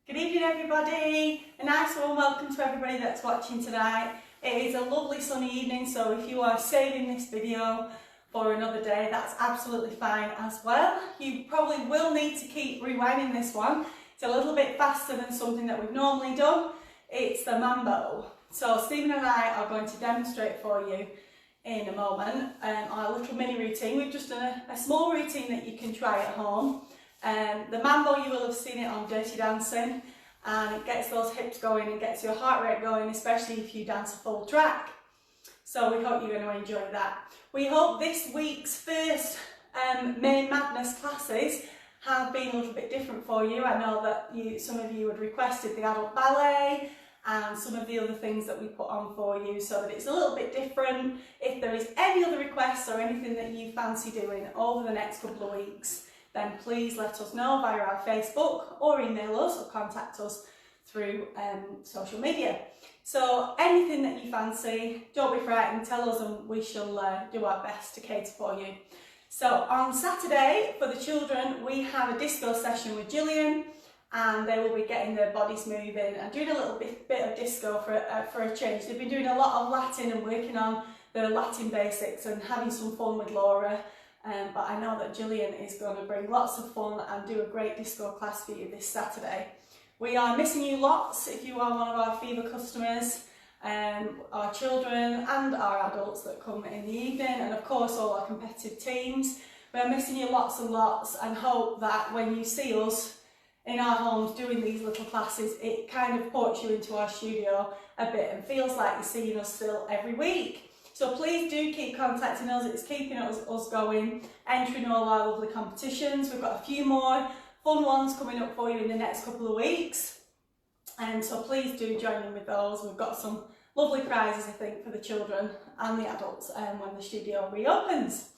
Good evening everybody, a nice warm welcome to everybody that's watching tonight. It is a lovely sunny evening, so if you are saving this video for another day, that's absolutely fine as well. You probably will need to keep rewinding this one. It's a little bit faster than something that we've normally done. It's the Mambo. So Stephen and I are going to demonstrate for you in a moment our little mini routine. We've just done a small routine that you can try at home. The Mambo, you will have seen it on Dirty Dancing, and it gets those hips going and gets your heart rate going, especially if you dance a full track. So we hope you're going to enjoy that. We hope this week's first Main Madness classes have been a little bit different for you. I know that some of you had requested the adult ballet and some of the other things that we put on for you, so that it's a little bit different. If there is any other requests or anything that you fancy doing over the next couple of weeks, then please let us know via our Facebook or email us or contact us through social media. So anything that you fancy, don't be frightened, tell us and we shall do our best to cater for you. So on Saturday for the children we have a disco session with Gillian, and they will be getting their bodies moving and doing a little bit of disco for a change. They've been doing a lot of Latin and working on the Latin basics and having some fun with Laura. But I know that Gillian is going to bring lots of fun and do a great disco class for you this Saturday. We are missing you lots if you are one of our Fever customers, our children and our adults that come in the evening, and of course all our competitive teams. We are missing you lots and lots, and hope that when you see us in our homes doing these little classes, it kind of ports you into our studio a bit and feels like you're seeing us still every week. So please do keep contacting us, it's keeping us going, entering all our lovely competitions. We've got a few more fun ones coming up for you in the next couple of weeks. And so please do join in with those. We've got some lovely prizes, I think, for the children and the adults when the studio reopens.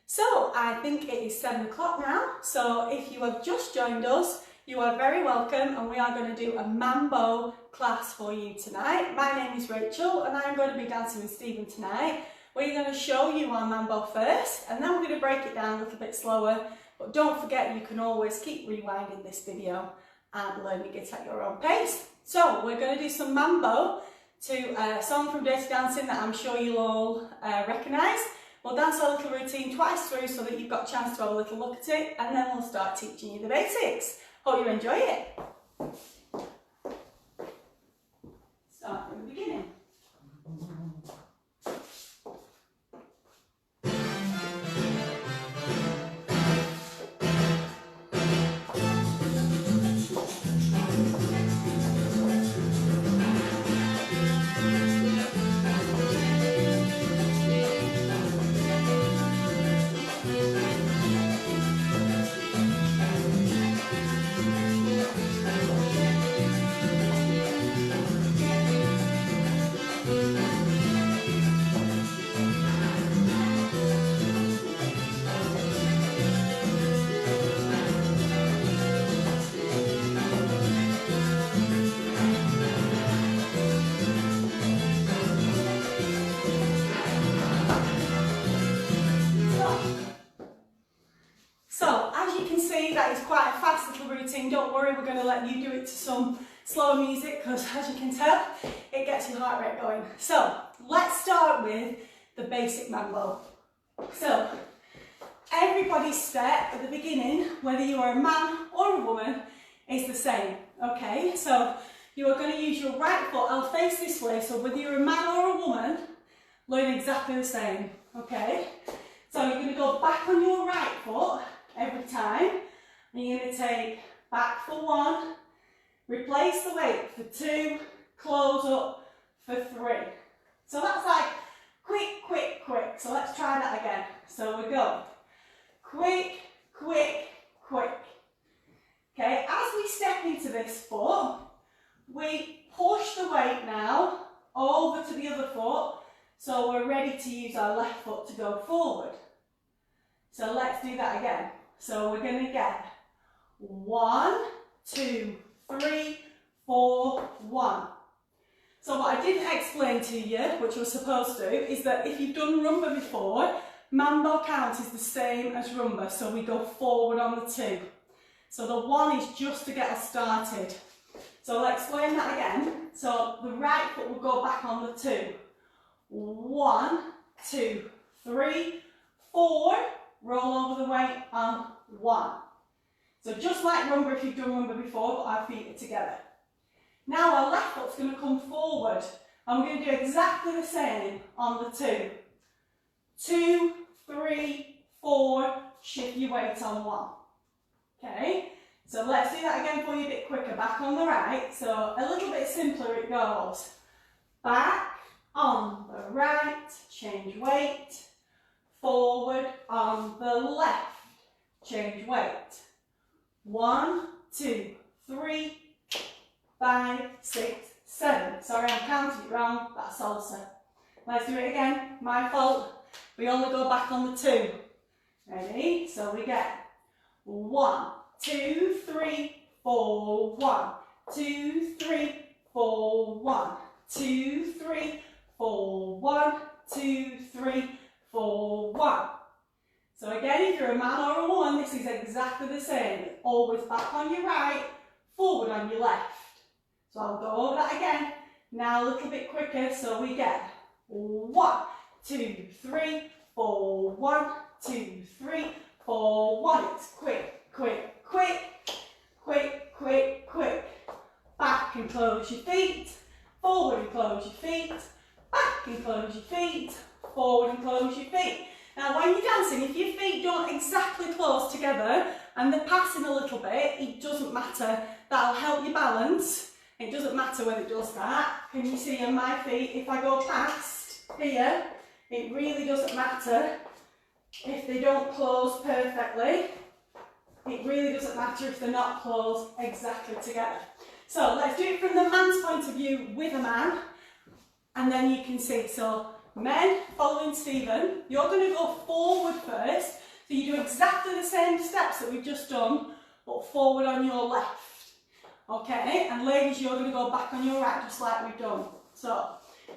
So I think it is 7 o'clock now. So if you have just joined us, you are very welcome, and we are going to do a Mambo class for you tonight. My name is Rachel and I'm going to be dancing with Stephen tonight. We're going to show you our Mambo first, and then we're going to break it down a little bit slower. But don't forget, you can always keep rewinding this video and learning it at your own pace. So we're going to do some Mambo to a song from Dirty Dancing that I'm sure you'll all recognise. We'll dance our little routine twice through so that you've got a chance to have a little look at it, and then we'll start teaching you the basics. Hope you enjoy it. Start from the beginning. Don't worry, we're going to let you do it to some slower music, because as you can tell, it gets your heart rate going. So let's start with the basic Mambo. So everybody's step at the beginning, whether you are a man or a woman, is the same. Okay, so you are going to use your right foot. I'll face this way, so whether you're a man or a woman, learn exactly the same. Okay, so you're going to go back on your right foot every time, and you're going to take back for 1, replace the weight for 2, close up for 3. So that's like quick, quick, quick. So let's try that again. So we go quick, quick, quick. Okay, as we step into this foot, we push the weight now over to the other foot, so we're ready to use our left foot to go forward. So let's do that again. So we're going to get 1, 2, 3, 4, 1. So what I didn't explain to you, which you're supposed to, is that if you've done rumba before, Mambo count is the same as rumba, so we go forward on the 2. So the 1 is just to get us started. So I'll explain that again. So the right foot will go back on the 2. 1, 2, 3, 4. Roll over the weight on 1. So just like rumba if you've done rumba before, but our feet are together. Now our left foot's going to come forward, and we're going to do exactly the same on the 2. 2, 3, 4, shift your weight on 1. Okay, so let's do that again for you a bit quicker. Back on the right, so a little bit simpler it goes. Back on the right, change weight. Forward on the left, change weight. 1, 2, 3, 5, 6, 7. Sorry, I'm counting it wrong. That's salsa. Let's do it again. My fault. We only go back on the 2. Ready? So we get 1, 2, 3, 4, 1, 2, 3, 4, 1, 2, 3, 4, 1, 2, 3, 4, 1. So again, if you're a man or a woman, this is exactly the same. Always back on your right, forward on your left. So I'll go over that again. Now a little bit quicker, so we get 1, 2, 3, 4, 1, 2, 3, 4, 1. It's quick, quick, quick, quick, quick, quick. Back and close your feet, forward and close your feet, back and close your feet, forward and close your feet. Now when you're dancing, if your feet don't exactly close together and they're passing a little bit, it doesn't matter. That'll help you balance. It doesn't matter whether it does that. Can you see on my feet, if I go past here, it really doesn't matter if they don't close perfectly. It really doesn't matter if they're not closed exactly together. So let's do it from the man's point of view with a man, and then you can see. So men, following Stephen, you're going to go forward first. So you do exactly the same steps that we've just done, but forward on your left. Okay, and ladies, you're going to go back on your right, just like we've done. So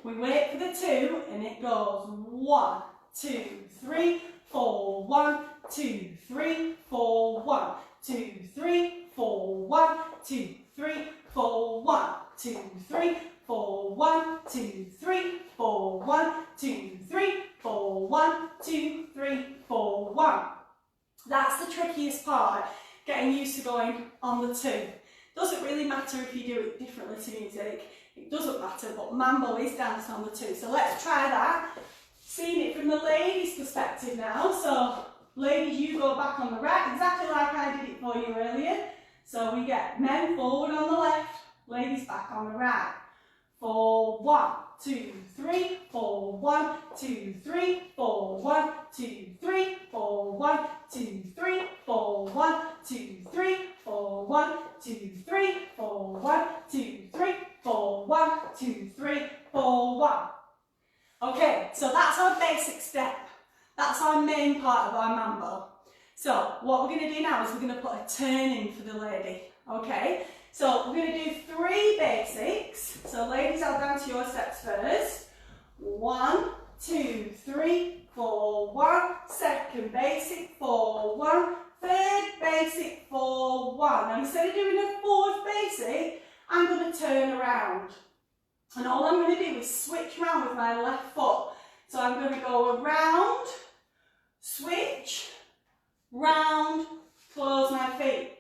we wait for the 2, and it goes 1, 2, 3, 4, 1, 2, 3, 4, 1, 2, 3, 4, 1, 2, 3, 4, 1, 2, 3, 4, 1, 2, 3, 4, 1, 2, 3, 4, 1, 2, 3, 4, 1. That's the trickiest part, getting used to going on the 2. Doesn't really matter if you do it differently to music, it doesn't matter, but Mambo is danced on the 2. So let's try that. Seeing it from the ladies' perspective now. So ladies, you go back on the right, exactly like I did it for you earlier. So we get men forward on the left, ladies back on the right. 4, 1, 2, 3, 4, 1, 2, 3, 4, 1, 2, 3, 4, 1, 2, 3, 4, 1, 2, 3, 4, 1, 2, 3, 4, 1, 2, 3, 4, 1, 2, 3, 4, 1. Okay, so that's our basic step. That's our main part of our mambo. So what we're going to do now is we're going to put a turn in for the lady. Okay, so we're going to do 3 basics. So ladies, I'll dance your steps first. 1, 2, 3, 4, 1. Second basic, 4, 1. Third basic, 4, 1. Now instead of doing a 4th basic, I'm going to turn around. And all I'm going to do is switch around with my left foot. So I'm going to go around, switch, round, close my feet.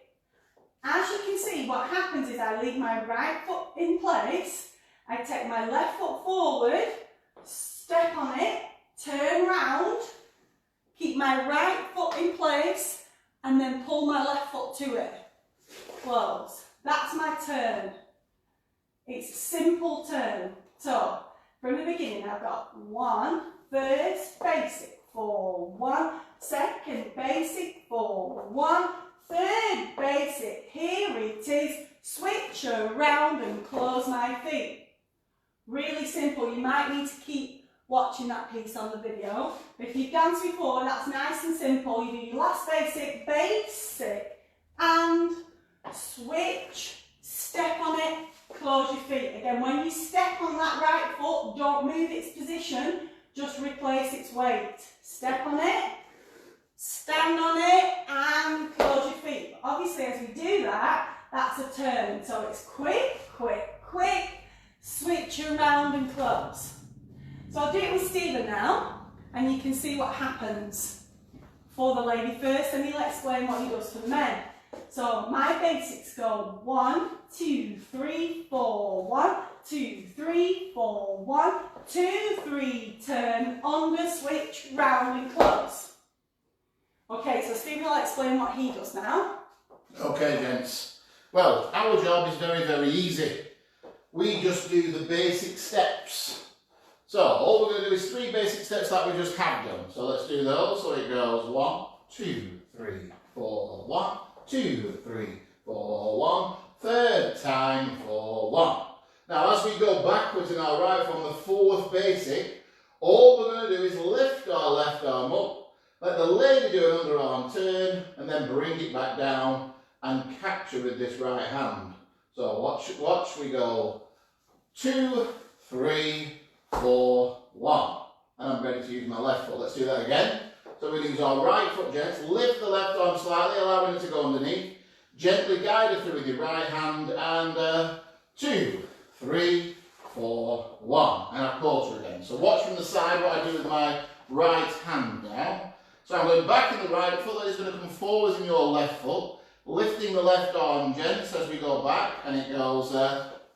As you can see, what happens is I leave my right foot in place, I take my left foot forward, step on it, turn round, keep my right foot in place, and then pull my left foot to it. Close. That's my turn. It's a simple turn. So, from the beginning, I've got 1, first basic, 4, 1, second basic, 4, 1, third basic, here it is, switch around and close my feet. Really simple. You might need to keep watching that piece on the video. If you've danced before, that's nice and simple. You do your last basic, basic, and switch, step on it, close your feet. Again, when you step on that right foot, don't move its position, just replace its weight. Step on it, stand on it, and close your feet. Obviously, as we do that, that's a turn. So it's quick, quick, quick. Switch around and close. So I'll do it with Stephen now, and you can see what happens for the lady first, and he'll explain what he does for the men. So my basics go 1, 2, 3, 4, 1, 2, 3, 4, 1, 2, 3, turn, under, switch, round and close. Okay, so Stephen will explain what he does now. Okay, gents. Well, our job is very, very easy. We just do the basic steps. So all we're going to do is 3 basic steps like we just have done. So let's do those. So it goes 1, 2, 3, 4, 1, 2, 3, 4, 1. Third time for 1. Now as we go backwards in our right from the 4th basic, all we're going to do is lift our left arm up, let the lady do an underarm turn, and then bring it back down and capture with this right hand. So watch, we go 2, 3, 4, 1. And I'm ready to use my left foot. Let's do that again. So we use our right foot, gents. Lift the left arm slightly, allowing it to go underneath. Gently guide it through with your right hand. And 2, 3, 4, 1. And I quarter again. So watch from the side what I do with my right hand now. So I'm going back in the right foot. That is going to come forwards in your left foot. Lifting the left arm, gents, as we go back. And it goes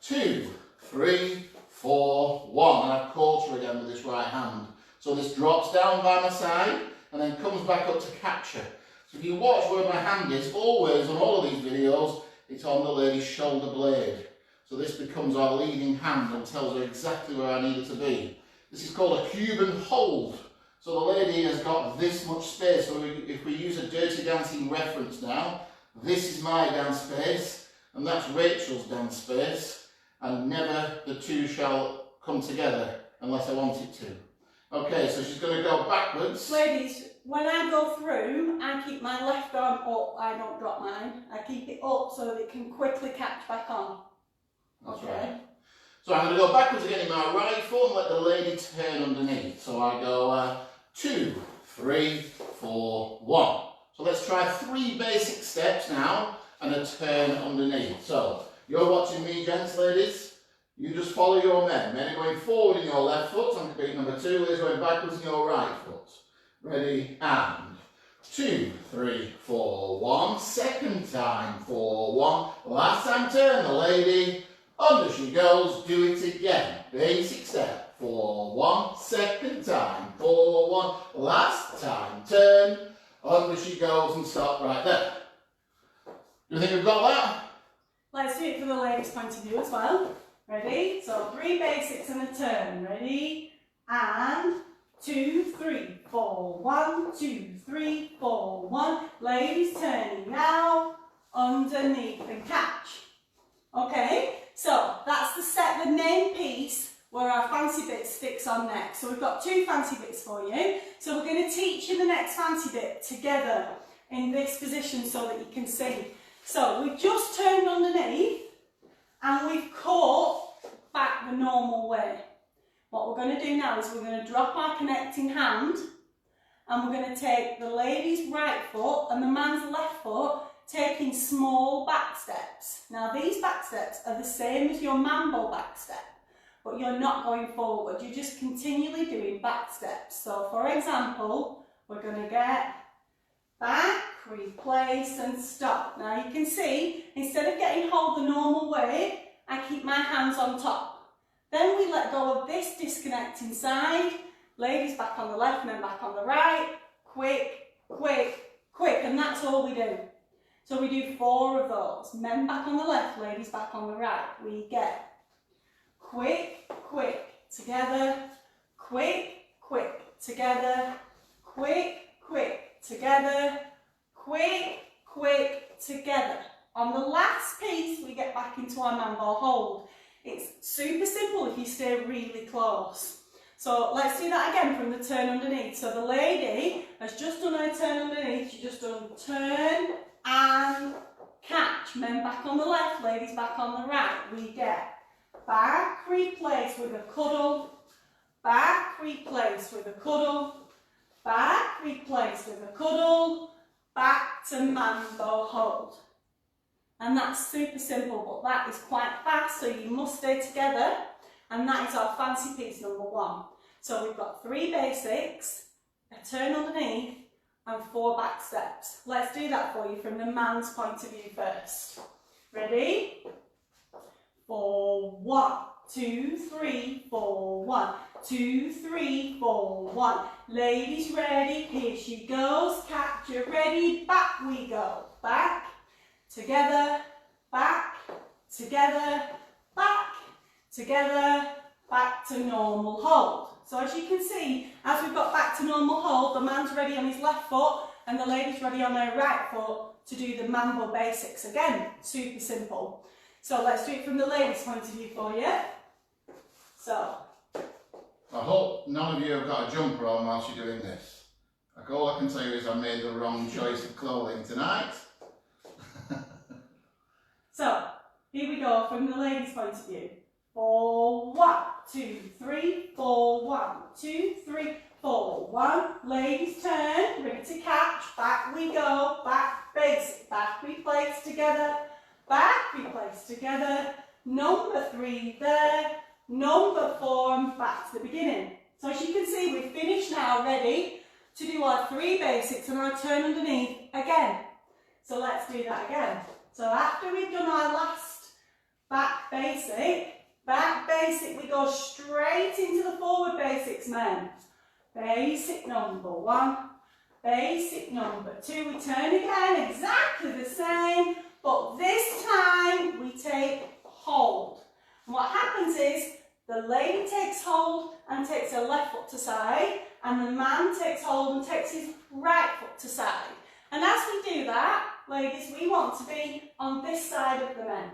2, 3, 4, 1. And I quarter again with this right hand. So this drops down by my side and then comes back up to capture. So if you watch where my hand is, always on all of these videos, it's on the lady's shoulder blade. So this becomes our leading hand and tells her exactly where I need it to be. This is called a Cuban hold. So the lady has got this much space. So if we use a Dirty Dancing reference now, this is my dance space and that's Rachel's dance space. And never the two shall come together unless I want it to. Okay, so she's going to go backwards. Ladies, when I go through, I keep my left arm up. I don't drop mine. I keep it up so that it can quickly catch back on. That's right. So I'm going to go backwards again in my right foot and let the lady turn underneath. So I go 2, 3, 4, 1. So let's try 3 basic steps now and a turn underneath. So you're watching me, gents, ladies. You just follow your men. Men are going forward in your left foot. On beat number 2, ladies going backwards in your right foot. Ready, and 2, 3, 4, 1. Second time for 1. Last time turn the lady. Under she goes. Do it again. Basic step. 4, 1. Second time. 4, 1. Last time turn. Under she goes and stop right there. Do you think we've got that? Let's do it from the ladies' point of view as well. Ready? So 3 basics and a turn. Ready? And 2, 3, 4, 1, 2, 3, 4, 1. Ladies turning now, underneath and catch. Okay, so that's the main piece where our fancy bit sticks on next. So we've got 2 fancy bits for you. So we're going to teach you the next fancy bit together in this position so that you can see. So we've just turned underneath and we've caught back the normal way. What we're going to do now is we're going to drop our connecting hand and we're going to take the lady's right foot and the man's left foot, taking small back steps. Now these back steps are the same as your Mambo back step, but you're not going forward. You're just continually doing back steps. So for example, we're going to get back, replace and stop. Now you can see, instead of getting hold the normal way, I keep my hands on top. Then we let go of this disconnecting side. Ladies back on the left, men back on the right. Quick, quick, quick, and that's all we do. So we do 4 of those. Men back on the left, ladies back on the right. We get quick, quick, together, quick, quick, together, quick, quick, together, quick, quick, together. On the last piece, we get back into our Mambo hold. It's super simple if you stay really close. So let's do that again from the turn underneath. So the lady has just done her turn underneath. She's just done turn and catch. Men back on the left, ladies back on the right. We get back, replace with a cuddle, back, replace with a cuddle, back, replace with a cuddle, back to Mambo hold. And that's super simple, but that is quite fast, so you must stay together. And that is our fancy piece number 1. So we've got 3 basics, a turn underneath, and 4 back steps. Let's do that for you from the man's point of view first. Ready? 4, 1, 2, 3, 4, 1, 2, 3, 4, 1. Ladies ready, here she goes. Capture ready, back we go. Back, together, back, together, back, together, back to normal hold. So as you can see, as we've got back to normal hold, the man's ready on his left foot and the lady's ready on her right foot to do the Mambo basics. Again, super simple. So let's do it from the lady's point of view for you. So. I hope none of you have got a jumper on whilst you're doing this. Like, all I can tell you is I made the wrong choice of clothing tonight. So, here we go from the lady's point of view. 4, 1, 2, 3, 4, 1, 2, 3, 4, 1. Ladies turn, ready to catch. Back we go, back basic. Back we place together, back we place together. Number 3 there, number 4, and back to the beginning. So as you can see, we've finished now, ready to do our 3 basics and our turn underneath again. So let's do that again. So after we've done our last back basic, we go straight into the forward basics, men. Basic number 1, basic number 2. We turn again, exactly the same, but this time we take hold. And what happens is the lady takes hold and takes her left foot to side, and the man takes hold and takes his right foot to side. And as we do that, ladies, we want to be on this side of the men.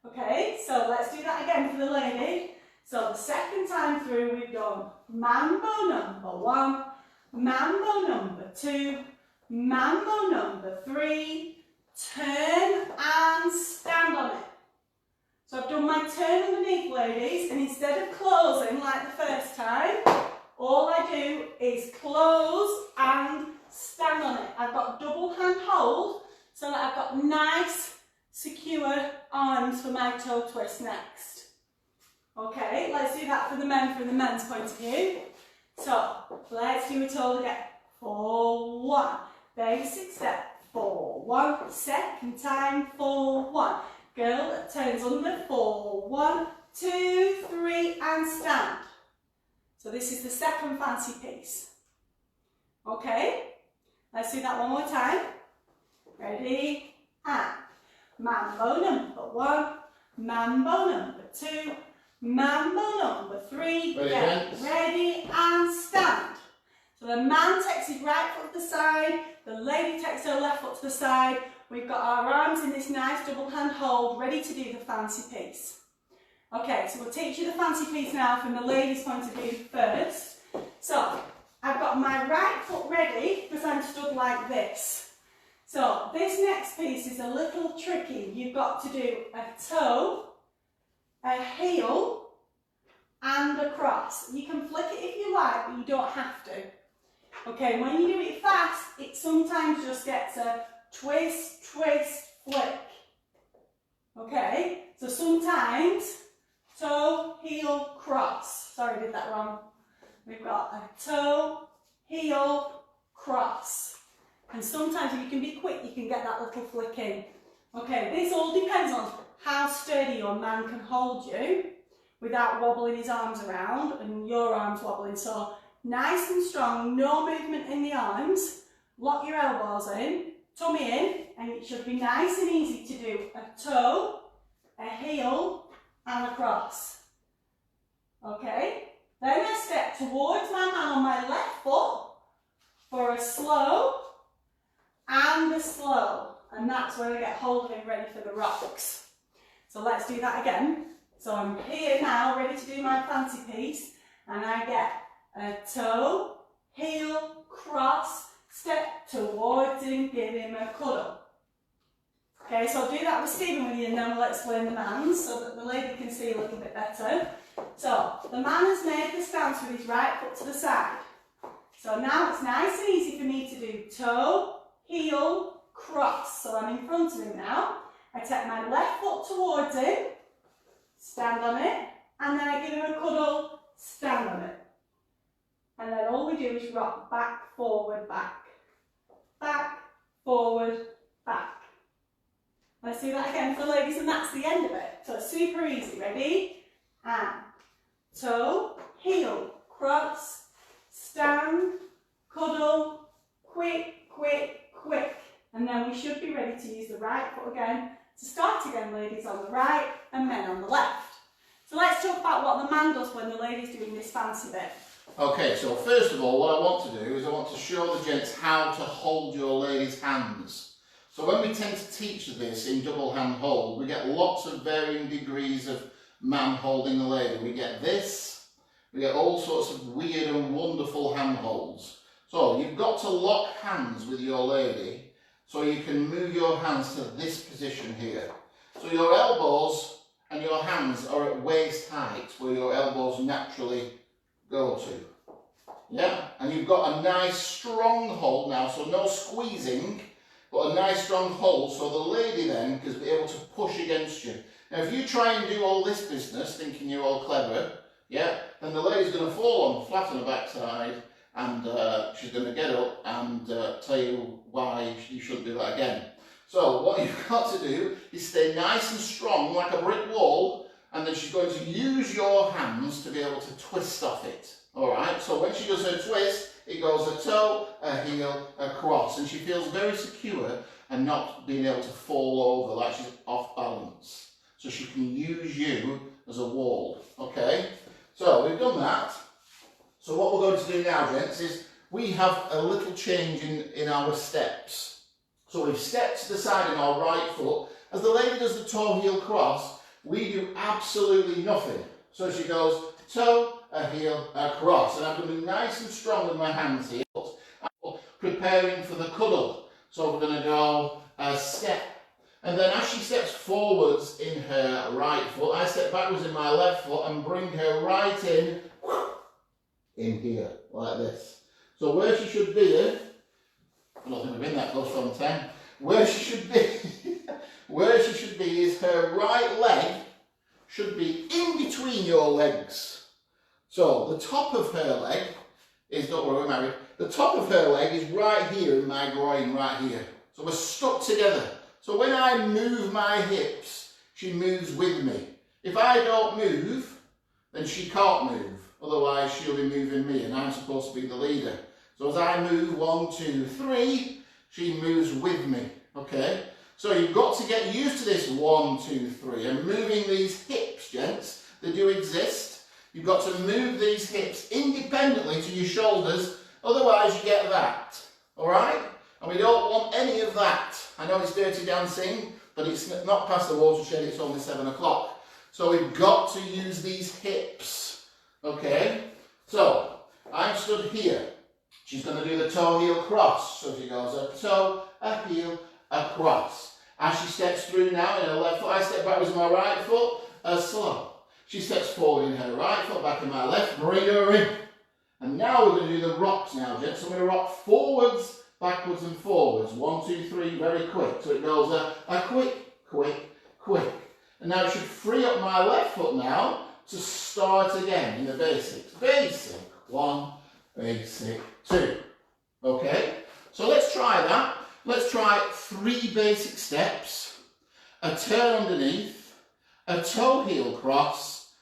Okay, so let's do that again for the lady. So the second time through, we've done Mambo number 1, Mambo number 2, Mambo number 3, turn and stand on it. So I've done my turn underneath, ladies, and instead of closing like the first time, all I do is close and stand on it. I've got double hand hold so that I've got nice, secure arms for my toe twist next. Okay, let's do that for the men from the men's point of view. So let's do it all again. 4, 1, basic step. 4, 1, second time. 4, 1. Girl that turns under. 4, 1, 2, 3, and stand. So this is the second fancy piece. Okay, let's do that one more time. Ready, and Mambo number 1, Mambo number 2, Mambo number 3. Get ready and stand. So the man takes his right foot to the side, the lady takes her left foot to the side. We've got our arms in this nice double hand hold, ready to do the fancy piece. Okay, so we'll teach you the fancy piece now from the lady's point of view first. So I've got my right foot ready because I'm stood like this. So this next piece is a little tricky. You've got to do a toe, a heel, and a cross. You can flick it if you like, but you don't have to. Okay, when you do it fast, it sometimes just gets a twist, twist, flick. Okay, so sometimes toe, heel, cross. Sorry, I did that wrong. We've got a toe, heel, cross. And sometimes if you can be quick, you can get that little flick in. Okay, this all depends on how sturdy your man can hold you without wobbling his arms around and your arms wobbling. So nice and strong, no movement in the arms. Lock your elbows in, tummy in, and it should be nice and easy to do a toe, a heel, and a cross. Okay, then I step towards my man on my left foot for a slow and a slow, and that's where I get hold of him ready for the rocks. So let's do that again. So I'm here now ready to do my fancy piece, and I get a toe, heel, cross, step towards him, give him a cuddle. Okay, so I'll do that with Stephen with you, and then we'll explain the man's so that the lady can see a little bit better. So the man has made the stance with his right foot to the side. So now it's nice and easy for me to do toe, heel, cross. So I'm in front of him now, I take my left foot towards him, stand on it, and then I give him a cuddle, stand on it. And then all we do is rock back, forward, back. Back, forward, back. Let's do that again for the ladies, and that's the end of it. So it's super easy. Ready? And toe, heel, cross, stand, cuddle, quick, quick, quick. And then we should be ready to use the right foot again to start again, ladies, on the right and men on the left. So let's talk about what the man does when the lady's doing this fancy bit. Okay, so first of all, what I want to do is I want to show the gents how to hold your lady's hands. So when we tend to teach this in double hand hold, we get lots of varying degrees of man holding the lady. We get this, we get all sorts of weird and wonderful hand holds. So you've got to lock hands with your lady so you can move your hands to this position here. So your elbows and your hands are at waist height where your elbows naturally go to. Yeah, and you've got a nice strong hold now, so no squeezing, but a nice strong hold so the lady then can be able to push against you. Now if you try and do all this business thinking you're all clever, yeah, then the lady's going to fall on flat on her backside and she's going to get up and tell you why you shouldn't do that again. So what you've got to do is stay nice and strong like a brick wall, and then she's going to use your hands to be able to twist off it. Alright, so when she does her twist, it goes a toe, a heel, a cross, and she feels very secure and not being able to fall over like she's off balance. So she can use you as a wall. Okay, so we've done that. So what we're going to do now, gents, is we have a little change in our steps. So we've stepped to the side in our right foot. As the lady does the toe heel cross, we do absolutely nothing. So she goes toe, a heel, a cross. And I'm going to be nice and strong with my hands here, preparing for the cuddle. So we're going to go a step. And then as she steps forwards in her right foot, I step backwards in my left foot and bring her right in here, like this. So where she should be, I don't think we've been that close from 10. Where she should be, where she should be is her right leg should be in between your legs. So the top of her leg is, don't worry, we're married. The top of her leg is right here in my groin, right here. So we're stuck together. So when I move my hips, she moves with me. If I don't move, then she can't move. Otherwise, she'll be moving me, and I'm supposed to be the leader. So as I move 1, 2, 3, she moves with me. Okay? So you've got to get used to this 1, 2, 3, and moving these hips, gents. They do exist. You've got to move these hips independently to your shoulders. Otherwise, you get that. All right? And we don't want any of that. I know it's dirty dancing, but it's not past the watershed. It's only 7 o'clock. So we've got to use these hips. Okay, so I'm stood here. She's going to do the toe heel cross. So she goes a toe, a heel, a cross. As she steps through now in her left foot, I step backwards in my right foot, a slow. She steps forward in her right foot, back in my left, bring her in. And now we're going to do the rocks now, gents. So I'm going to rock forwards, backwards and forwards. 1, 2, 3, very quick. So it goes a quick, quick, quick. And now it should free up my left foot now to start again in the basics. Basic 1, basic 2. Okay, so let's try that. Let's try 3 basic steps, a turn underneath, a toe heel cross,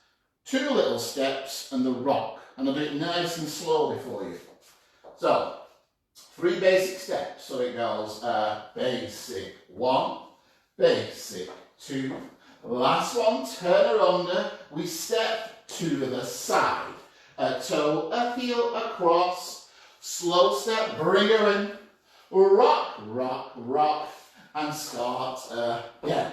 2 little steps and the rock. And I'll do it nice and slowly for you. So 3 basic steps. So it goes basic 1, basic 2, last one, turn her under, we step to the side. A toe, a heel, a cross, slow step, bring her in, rock, rock, rock, and start again.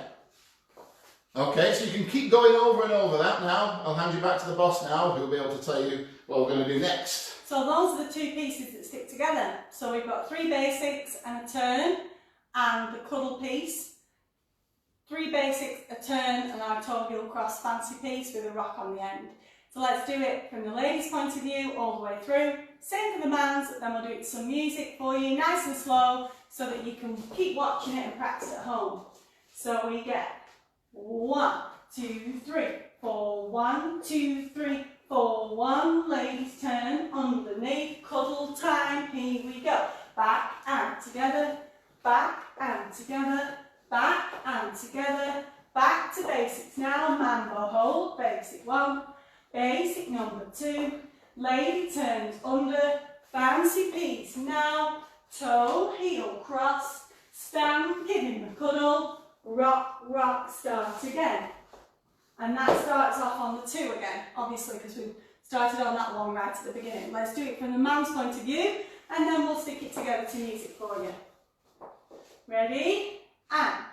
Okay, so you can keep going over and over that now. I'll hand you back to the boss now, who will be able to tell you what we're going to do next. So those are the 2 pieces that stick together. So we've got 3 basics and a turn, and the cuddle piece. 3 basics, a turn, and our toe heel cross fancy piece with a rock on the end. So let's do it from the ladies' point of view all the way through. Same for the man's, then we'll do it to some music for you, nice and slow, so that you can keep watching it and practice at home. So we get 1, 2, 3, 4, 1, 2, 3, 4, 1. Ladies turn underneath, cuddle time. Here we go. Back and together, back and together, back and together. Back to basics now. Mambo hold. Basic 1, basic number 2. Lady turns under, fancy piece now. Toe, heel, cross, stand, give him a cuddle, rock, rock, start again. And that starts off on the 2 again, obviously, because we started on that one right at the beginning. Let's do it from the man's point of view, and then we'll stick it together to music for you. Ready? And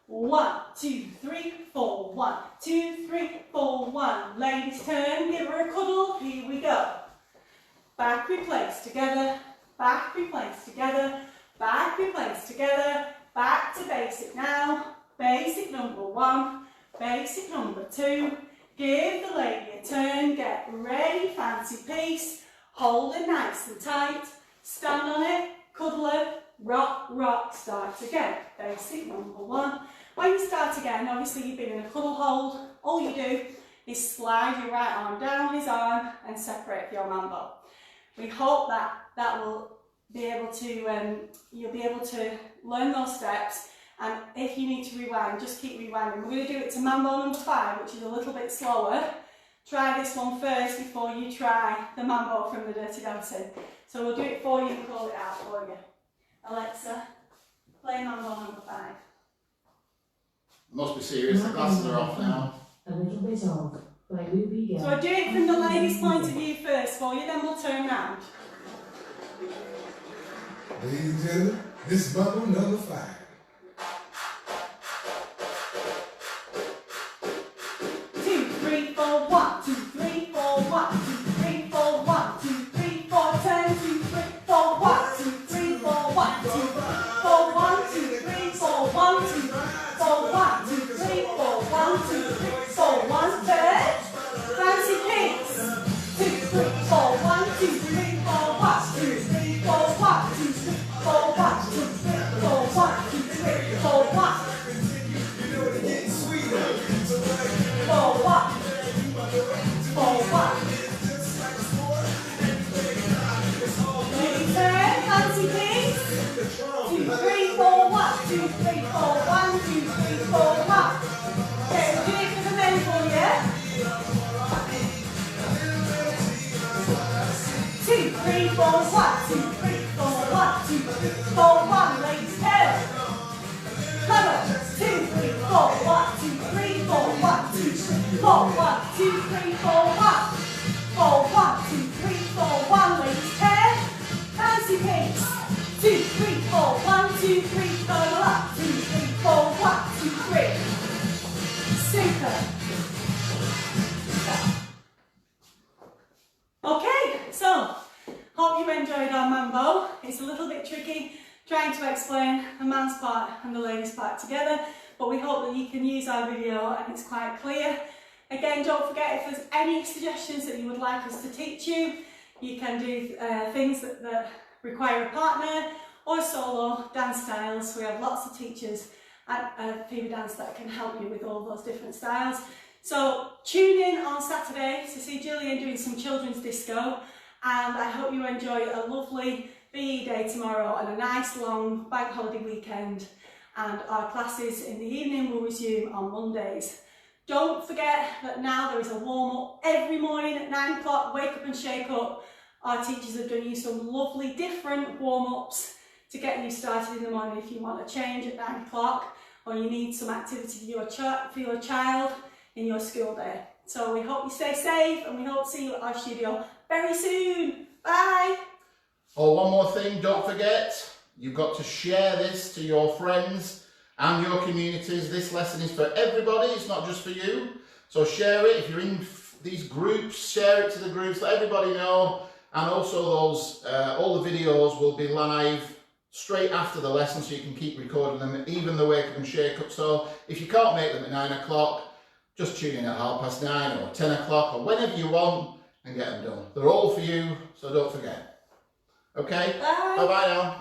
1, 2, 3, 4, 1, 2, 3, 4, 1. Ladies turn, give her a cuddle, here we go. Back we place together, back we place together, back we place together, back to basic now. Basic number 1, basic number 2. Give the lady a turn, get ready, fancy piece, hold it nice and tight, stand on it, cuddle it, rock, rock, start again. Basic number 1. When you start again, obviously you've been in a cuddle hold, all you do is slide your right arm down his arm and separate your mambo. We hope that will be able to, you'll be able to learn those steps, and if you need to rewind, just keep rewinding. We're going to do it to mambo number 5, which is a little bit slower. Try this one first before you try the mambo from the Dirty Dancing. So we'll do it for you and call it out for you. Alexa, play mambo number 5. Must be serious, the glasses are off now. A little bit off, but we begin. So I'll do it from the lady's point of view first for you, then we'll turn round. Ladies and gentlemen, this is Mambo number 5. 2, 3, 4, 1, 2, 3, 4, 1, 2, 3, 4, 1, 2, 3, 4, turn, 2, 3, 4, 1, 2, 3, 4, 1, 2, 3, 4, 1, 2, 3, 4, 1, 2, 3, 4, 1, 2, 3, 4, 1, 2, 3, 4, 1, third. Fancy piece. 2, 3, 4, 1, 2, 3, 4, 1, 2, 3, 4, 1, 2, 3, 4, 1, 2, 3, 4, 1, 2, 3, 4, 1. 4, 1. 4, 1. Lady turn, fancy piece. 2, 3, 4, 1, 2, 3, 4, 1, 2, 3, 4, 1. Okay, we'll do it for the men for you. 2, 3, 4, 1, 2, 3, 4, 1, 2, 3, 4, 1. Ladies turn. Come on. 2, 3, 4, 1, 2, 3, 4, 1, 2, 3, 4, 1, 2, 3, 4, 1. 4, 1, 2, 3, 4, 1. Ladies turn. Fancy piece. 2, 3, 4, 1, 2, 3, 4, 1, 2, 3, 4, 1, 2, 3. Super. Okay, so hope you enjoyed our mambo. It's a little bit tricky trying to explain the man's part and the lady's part together, but we hope that you can use our video and it's quite clear. Again, don't forget, if there's any suggestions that you would like us to teach you, you can do things that require a partner or solo dance styles. We have lots of teachers at Fever Dance that can help you with all those different styles. So tune in on Saturday to see Gillian doing some children's disco, and I hope you enjoy a lovely BE day tomorrow and a nice long bank holiday weekend, and our classes in the evening will resume on Mondays. Don't forget that now there is a warm-up every morning at 9 o'clock, wake up and shake up. Our teachers have done you some lovely different warm-ups to get you started in the morning if you want a change at 9 o'clock or you need some activity for your child in your school day. So we hope you stay safe and we hope to see you at our studio very soon. Bye! Oh, one more thing, don't forget, you've got to share this to your friends and your communities. This lesson is for everybody, it's not just for you. So share it. If you're in these groups, share it to the groups, let everybody know. And also those, all the videos will be live straight after the lesson, so you can keep recording them, even the wake up and shake up. So if you can't make them at 9 o'clock, just tune in at 9:30 or 10 o'clock or whenever you want and get them done. They're all for you, so don't forget. Okay? Bye! Bye-bye now.